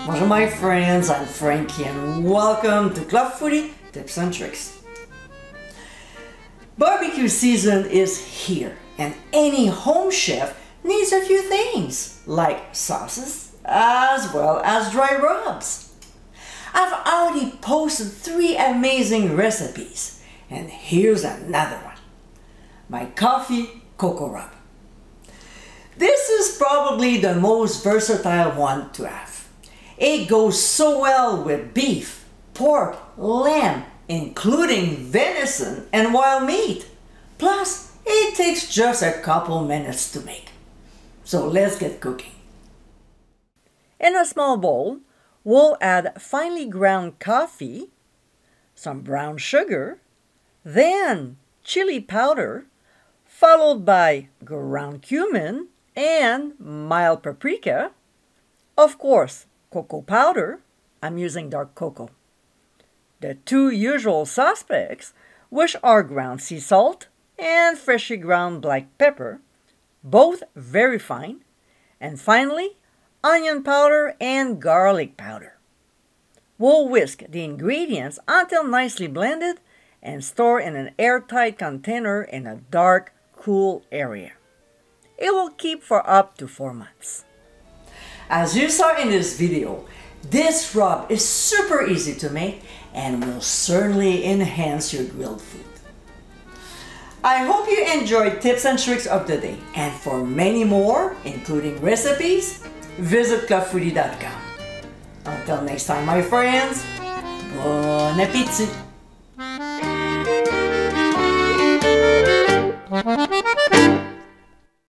Bonjour my friends, I'm Frankie and welcome to Club Foodie Tips and Tricks. Barbecue season is here and any home chef needs a few things like sauces as well as dry rubs. I've already posted 3 amazing recipes and here's another one. My coffee cocoa rub. This is probably the most versatile one to have. It goes so well with beef, pork, lamb, including venison and wild meat. Plus, it takes just a couple minutes to make. So let's get cooking. In a small bowl, we'll add finely ground coffee, some brown sugar, then chili powder, followed by ground cumin and mild paprika, of course, cocoa powder. I'm using dark cocoa. The 2 usual suspects, which are ground sea salt and freshly ground black pepper, both very fine, and finally, onion powder and garlic powder. We'll whisk the ingredients until nicely blended and store in an airtight container in a dark, cool area. It will keep for up to 4 months. As you saw in this video, this rub is super easy to make and will certainly enhance your grilled food. I hope you enjoyed tips and tricks of the day, and for many more, including recipes, visit clubfoodie.com. Until next time, my friends, bon appétit!